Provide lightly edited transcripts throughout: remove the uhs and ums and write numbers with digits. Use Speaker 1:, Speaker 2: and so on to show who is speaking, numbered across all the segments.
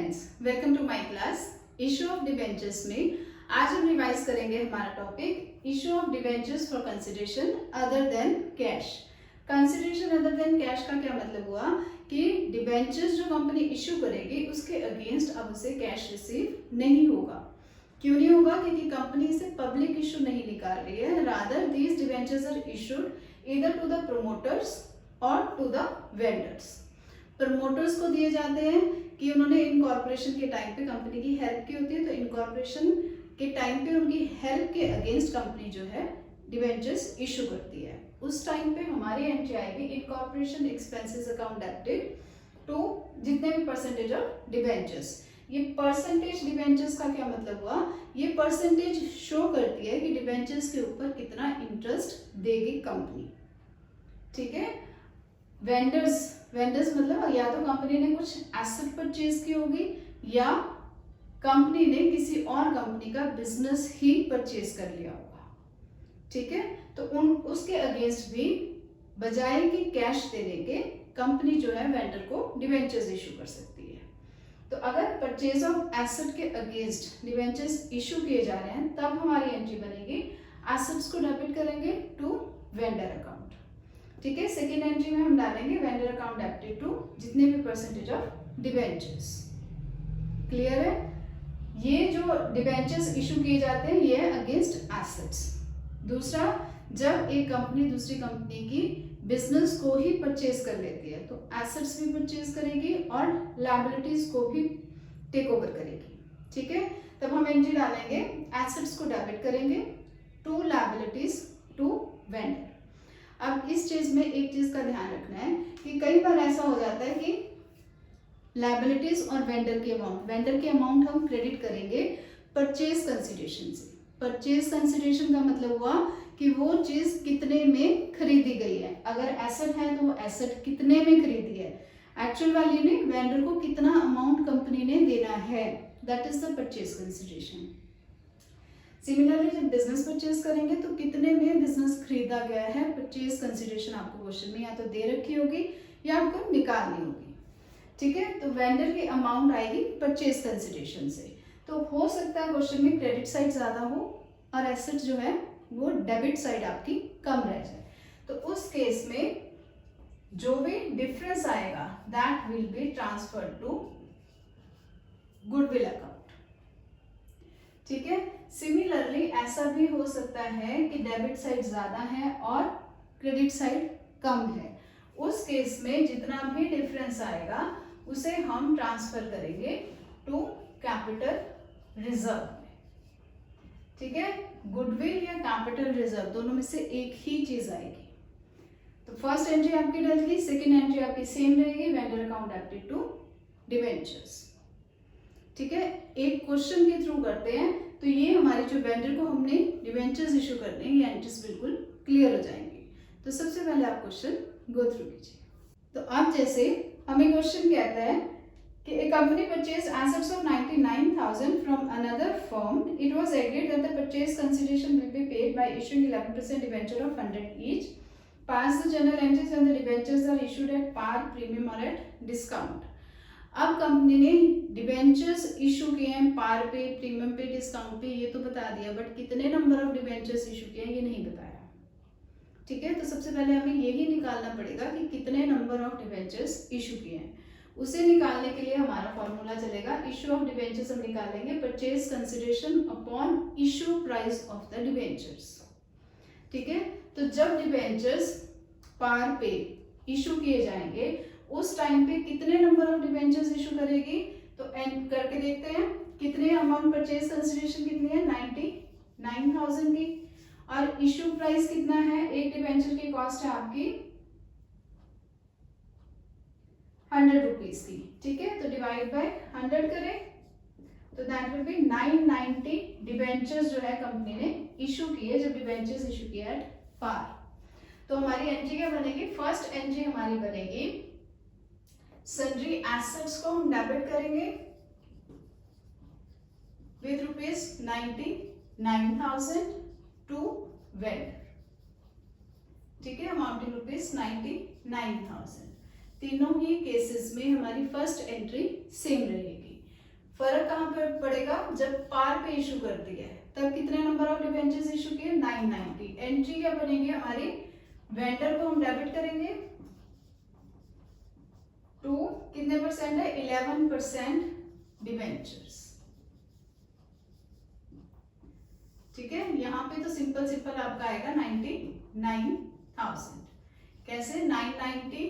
Speaker 1: Friends, welcome to my class. Issue of debentures में आज हम रिवाइज करेंगे हमारा topic issue of debentures for consideration other than cash. Consideration other than cash का क्या मतलब हुआ कि डिबेंचर्स जो कंपनी इशू करेगी उसके अगेंस्ट अब उसे कैश रिसीव नहीं होगा। क्यों नहीं होगा? क्योंकि कंपनी से पब्लिक इशू नहीं निकाल रही है। Rather these debentures are issued either to the promoters और टू द वेंडर्स। प्रमोटर्स को दिए जाते हैं कि उन्होंने इनकॉर्पोरेशन के टाइम पे कंपनी की हेल्प की होती है, तो इनकॉर्पोरेशन के टाइम पे उनकी हेल्प के अगेंस्ट कंपनी जो है डिबेंचर्स इशू करती है। उस टाइम पे हमारी एंट्री आएगी incorporation expenses account debited to जितने भी परसेंटेज ऑफ डिबेंचर्स। ये परसेंटेज डिबेंचर्स का क्या मतलब हुआ? ये परसेंटेज शो करती है कि डिबेंचर्स के ऊपर कितना इंटरेस्ट देगी कंपनी। ठीक है। वेंडर्स मतलब या तो कंपनी ने कुछ एसेट परचेज की होगी या कंपनी ने किसी और कंपनी का बिजनेस ही परचेज कर लिया होगा। ठीक है। तो उसके अगेंस्ट भी बजाय कि कैश देने के कंपनी जो है वेंडर को डिबेंचर्स इशू कर सकती है। तो अगर परचेज ऑफ एसेट के अगेंस्ट डिबेंचर्स इशू किए जा रहे हैं तब हमारी एंट्री बनेगी एसेट्स को डेबिट करेंगे टू वेंडर अकाउंट। ठीक है। सेकेंड एंट्री में हम डालेंगे वेंडर अकाउंट डेबिटेड टू जितने भी परसेंटेज ऑफ डिबेंचर्स। क्लियर है? ये जो डिबेंचर्स इशू किए जाते हैं ये अगेंस्ट एसेट्स। दूसरा, जब एक कंपनी दूसरी कंपनी की बिजनेस को ही परचेज कर लेती है तो एसेट्स भी परचेज करेगी और लायबिलिटीज को भी टेक ओवर करेगी। ठीक है। तब हम एंट्री डालेंगे एसेट्स को डेबिट करेंगे टू लायबिलिटीज टू वेंडर। अब इस चीज में एक चीज का ध्यान रखना है कि कई बार ऐसा हो जाता है कि लायबिलिटीज और वेंडर के अमाउंट हम क्रेडिट करेंगे परचेज कंसिडरेशन से। परचेज कंसिडरेशन का मतलब हुआ कि वो चीज कितने में खरीदी गई है। अगर एसेट है तो वो एसेट कितने में खरीदी है, एक्चुअल वैल्यू ने वेंडर को कितना अमाउंट कंपनी ने देना है, that is the purchase consideration. Similarly जब बिजनेस परचेज करेंगे तो कितने में बिजनेस खरीदा गया है, परचेज कंसिडरेशन आपको क्वेश्चन में या तो दे रखी होगी या आपको निकालनी होगी। ठीक है। तो वेंडर की अमाउंट आएगी परचेज कंसिडरेशन से। तो हो सकता है क्वेश्चन में क्रेडिट साइड ज्यादा हो और एसेट जो है वो डेबिट साइड आपकी कम रह जाए। तो उस केस में जो भी डिफरेंस आएगा that will be transferred to goodwill account. ठीक है। सिमिलरली ऐसा भी हो सकता है कि डेबिट साइड ज्यादा है और क्रेडिट साइड कम है। उस केस में जितना भी डिफरेंस आएगा उसे हम ट्रांसफर करेंगे टू कैपिटल रिजर्व में। ठीक है। गुडविल या कैपिटल रिजर्व दोनों में से एक ही चीज आएगी। तो फर्स्ट एंट्री आपकी डल गई, सेकेंड एंट्री आपकी सेम रहेगी vendor account debited to debentures. ठीक है। एक क्वेश्चन के थ्रू करते हैं तो ये हमारे जो वेंडर को हमने डिबेंचर्स इशू करने हैं ये एंट्रीज बिल्कुल क्लियर हो जाएंगी। तो सबसे पहले आप क्वेश्चन गो थ्रू कीजिए। तो अब जैसे हमें क्वेश्चन कहता है कि a company purchased assets of 99,000 from another firm. It was agreed that the purchase consideration will be paid by issuing 11% debenture of 100 each. Pass the journal entries when the debentures are issued at par, premium or at discount. अब company ने debentures issue किए हैं पार पे, premium पे, discount पे, ये तो बता दिया, बट कितने नंबर ऑफ डिबेंचर्स इशू किए हैं ये नहीं बताया। ठीक है। तो सबसे पहले हमें यही निकालना पड़ेगा कि कितने नंबर ऑफ डिबेंचर्स इशू किए हैं। उसे निकालने के लिए हमारा फॉर्मूला चलेगा इशू ऑफ डिबेंचर्स हम निकालेंगे purchase consideration upon issue price of the debentures. ठीक है। तो जब डिबेंचर्स पार पे इशू किए जाएंगे उस टाइम पे कितने नंबर ऑफ डिबेंचर्स इशू करेगी, तो एंड करके देखते हैं कितने अमाउंट परचेज कंसिडरेशन कितनी है 99,000 की और इशू प्राइस कितना है, एक डिबेंचर की कॉस्ट है आपकी 100 रुपीज की। ठीक है। तो डिवाइड बाय 100 करें तो दैट विल बी 990 डिबेंचर्स जो है कंपनी ने इशू किए जब डिबेंचर्स इशू किया एट पार। तो हमारी एंट्री क्या बनेगी? फर्स्ट एंट्री हमारी बनेगी सन्ड्री एसेट्स को हम डेबिट करेंगे विद रुपीज 99,000 टू वेंडर। ठीक है। Amounting rupees 99,000। तीनों ही केसेस में हमारी फर्स्ट एंट्री सेम रहेगी। फर्क कहाँ पे पड़ेगा, जब पार पे इशू कर दिया है तब कितने नंबर ऑफ डिबेंचर्स इशू किए, 990। एंट्री क्या बनेगी हमारी, वेंडर को हम डेबिट करेंगे टू कितने परसेंट है, 11% डिबेंचर्स। ठीक है, यहाँ पे तो सिंपल सिंपल आपका आएगा 99,000। कैसे, 990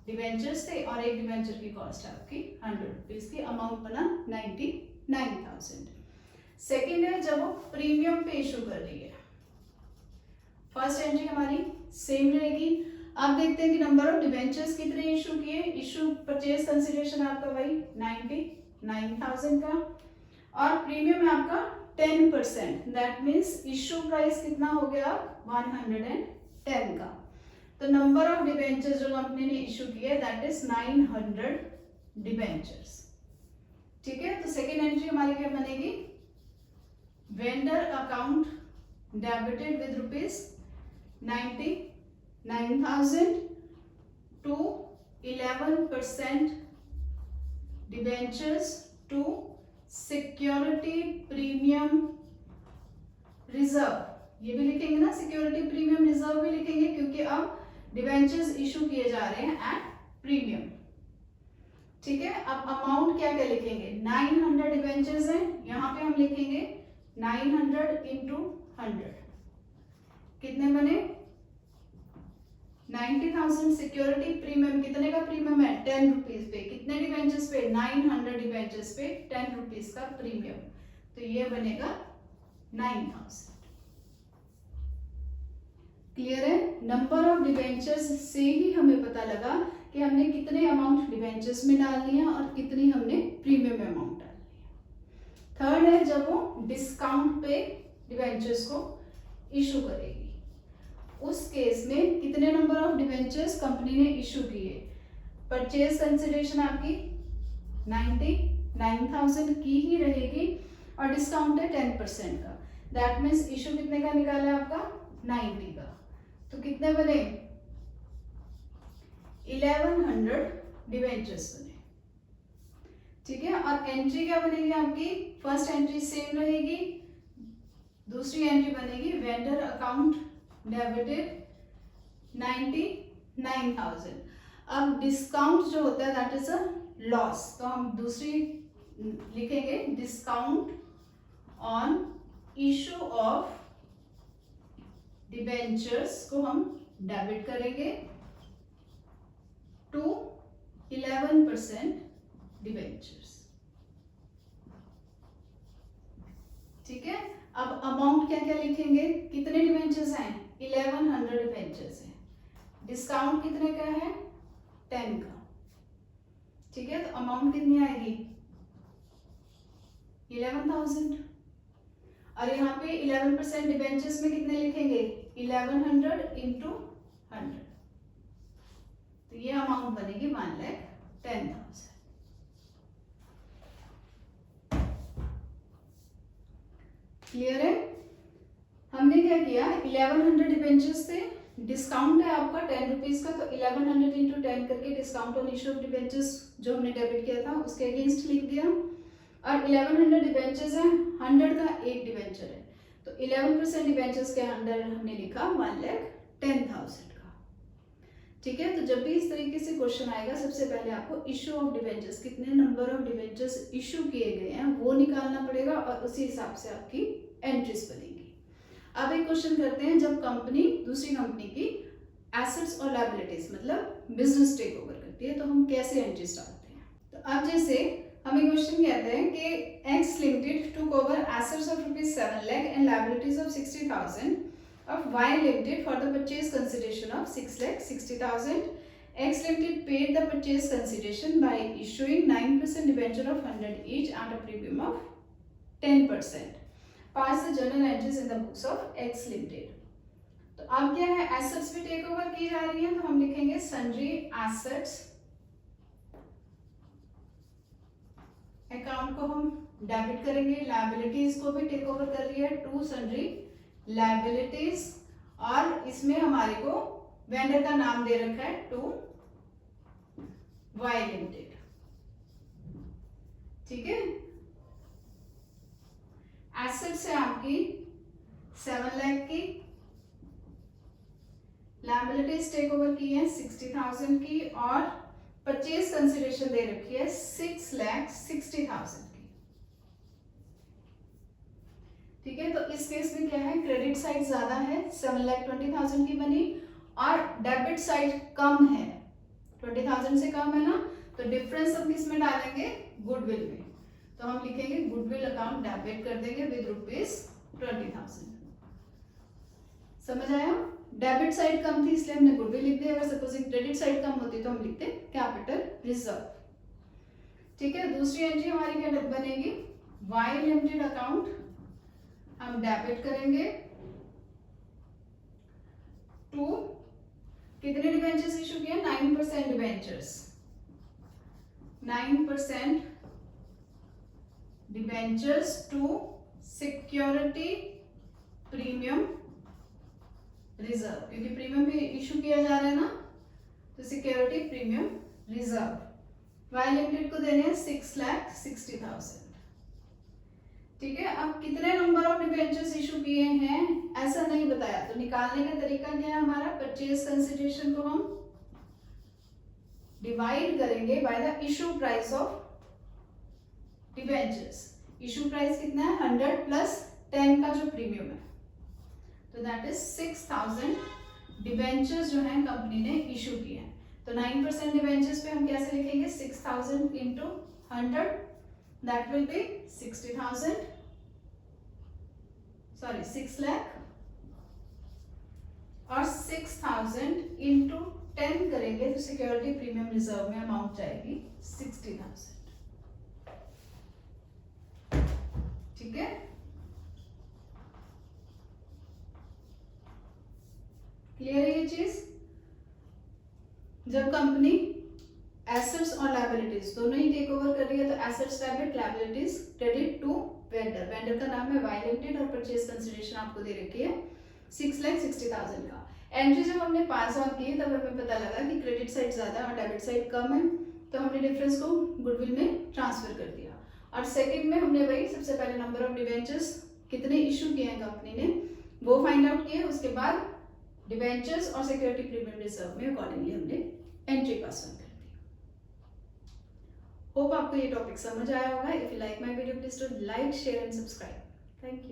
Speaker 1: डिबेंचर्स थे और एक डिबेंचर की कॉस्ट है आपकी 100 रुपीज की, अमाउंट बना 99,000। सेकेंड है जब वो प्रीमियम पे इशू कर रही है, फर्स्ट एंट्री हमारी सेम रहेगी। आप देखते हैं कि नंबर ऑफ डिबेंचर्स कितने इशू किए, इशू परचेज कंसिडरेशन आपका वही 99,000 का, और प्रीमियम है आपका 10%, दैट मीन्स इशू प्राइस कितना हो गया 110 का। तो नंबर ऑफ डिबेंचर्स जो कंपनी ने इशू किए दैट इज 900 डिबेंचर्स। ठीक है, तो सेकेंड एंट्री हमारी क्या बनेगी, vendor account debited with rupees 99,000 to 11% debentures to security premium reserve. ये भी लिखेंगे ना, सिक्योरिटी प्रीमियम रिजर्व भी लिखेंगे क्योंकि अब डिबेंचर्स इशू किए जा रहे हैं एट प्रीमियम। ठीक है, अब अमाउंट क्या क्या लिखेंगे, 900 डिबेंचर्स हैं, यहाँ पे हम लिखेंगे 900 इंटू 100 कितने बने 90,000। सिक्योरिटी प्रीमियम कितने का प्रीमियम है, 10 रुपीज पे, कितने डिबेंचर्स पे 900 डिबेंचर्स पे 10 रुपीज का प्रीमियम, तो ये बनेगा 9,000। क्लियर है, नंबर ऑफ डिबेंचर्स से ही हमें पता लगा कि हमने कितने अमाउंट डिबेंचर्स में डाल दिया और कितनी हमने प्रीमियम अमाउंट डाल दिया। थर्ड है जब वो डिस्काउंट पे डिबेंचर्स को इशू करेगी, उस केस में कितने नंबर ऑफ डिबेंचर्स कंपनी ने इशू किए, परचेज कंसिडरेशन आपकी 99,000 की ही रहेगी और डिस्काउंट है 10% का, दैट मीन्स इशू कितने का निकाला है आपका 90 का, तो कितने बने 1100 डिबेंचर्स बने। ठीक है, और एंट्री क्या बनेगी आपकी, फर्स्ट एंट्री सेम रहेगी, दूसरी एंट्री बनेगी वेंडर अकाउंट डेबिटेड 99,000। अब डिस्काउंट जो होता है दैट इज अ लॉस, तो हम दूसरी लिखेंगे discount on issue of debentures को हम डेबिट करेंगे टू 11% डिबेंचर्स। ठीक है, अब अमाउंट क्या क्या लिखेंगे, कितने डिबेंचर्स हैं 1100 डिबेंचर्स हैं, डिस्काउंट कितने का है 10 का। ठीक है, तो अमाउंट कितनी आएगी 11,000, और यहाँ पे 11% डिबेंचर्स में कितने लिखेंगे 1100 इंटू 100, तो ये अमाउंट बनेगी 1,10,000। क्लियर है, हमने क्या किया 1100 डिबेंचर्स थे, डिस्काउंट है आपका 10 रुपीज का, तो 1100 इंटू 10 करके discount on issue of debentures जो हमने डेबिट किया था उसके अगेंस्ट लिख दिया, और 1100 डिबेंचर्स है, 100 का एक डिबेंचर है, तो 11% डिबेंचर्स के अंडर हमने लिखा 1,10,000 का। ठीक है, तो जब भी इस तरीके से क्वेश्चन आएगा सबसे पहले आपको इशू ऑफ डिबेंचर्स, कितने नंबर ऑफ डिबेंचर्स इशू किए गए हैं वो निकालना पड़ेगा और उसी हिसाब से आपकी एंट्रीज बनेगी। अब एक क्वेश्चन करते हैं, जब कंपनी दूसरी कंपनी की एसेट्स और लायबिलिटीज मतलब बिजनेस टेक ओवर करती है तो हम कैसे एंट्रीज डालते हैं। तो अब जैसे हमें क्वेश्चन कहते हैं कि x limited took over assets of ₹7 lakh and liabilities of 60,000 of Y Limited for the purchase consideration of 6,60,000. X Limited paid the purchase consideration by issuing 9% debenture of 100 each at a premium of 10%. Pass the journal entries in the books of X Limited. तो अब क्या है, assets भी take over की जा रही है, तो हम लिखेंगे सन्ड्री एसेट्स, अकाउंट को हम डेबिट करेंगे, लायबिलिटीज को भी टेक ओवर कर रही है टू सन्ड्री लायबिलिटीज, और इसमें हमारे को वेंडर का नाम दे रखा है टू वाई लिमिटेड। ठीक है। एसेट्स है आपकी 7 लाख की, लायबिलिटीज टेक ओवर की है 60,000 की, और परचेज कंसिडरेशन दे रखी है 6,60,000 की। ठीक है, तो इस केस में क्या है, क्रेडिट साइड ज्यादा है 7,20,000 की बनी, और डेबिट साइड कम है 20,000 से कम है ना, तो डिफरेंस हम किस में डालेंगे, गुडविल में। तो हम लिखेंगे गुडविल अकाउंट डेबिट कर देंगे विद ₹20,000। समझ आया, डेबिट साइड कम थी इसलिए हमने गुडविल लिख दिया। अगर सपोजिंग क्रेडिट साइड कम होती तो हम लिखते कैपिटल रिजर्व। ठीक है, दूसरी एंट्री हमारी क्या बनेगी, वाई लिमिटेड अकाउंट हम डेबिट करेंगे टू, कितने डिबेंचर्स इशू किए, 9% debentures, 9% debentures to security premium reserve, क्योंकि प्रीमियम भी इशू किया जा रहा है ना, तो security premium reserve Y limited को देने हैं 6,60,000। ठीक है, अब कितने नंबर ऑफ डिबेंचर्स इशू किए हैं ऐसा नहीं बताया, तो निकालने का तरीका क्या है हमारा, परचेज कंसिडरेशन को हम डिवाइड करेंगे by the issue price of debentures. Issue price कितना है, 100 प्लस 10 का जो प्रीमियम है, तो दैट इज 6,000 डिबेंचर्स जो है कंपनी ने इशू किए हैं। तो 9% डिबेंचर्स पे हम कैसे लिखेंगे, 6,000 into 100, that will B 60,000, sorry 6 lakh, और 6,000 इंटू 10 करेंगे तो सिक्योरिटी प्रीमियम रिजर्व में अमाउंट जाएगी 60,000। ठीक है, क्लियर है ये चीज। जब कंपनी एसेट्स और लायबिलिटीज दोनों ही टेक ओवर कर रही है तो assets debit, liabilities credit to vendor, vendor का नाम है वाई लिमिटेड और परचेज कंसिडरेशन आपको दे रखी है 6,60,000 का। एंट्री जब हमने पास ऑन की तब हमें पता लगा कि क्रेडिट साइड ज्यादा और डेबिट साइड कम है, तो हमने डिफरेंस को गुडविल में ट्रांसफर कर दिया। और सेकंड में हमने वही सबसे पहले नंबर ऑफ डिबेंचर्स कितने इशू किए हैं कंपनी ने वो फाइंड आउट किए, उसके बाद डिबेंचर्स और सिक्योरिटी प्रीमियम रिजर्व में अकॉर्डिंगली हमने एंट्री पास ऑन कर दी। होप आपको ये टॉपिक समझ आया होगा। If you like my video please do like, share and subscribe. Thank you.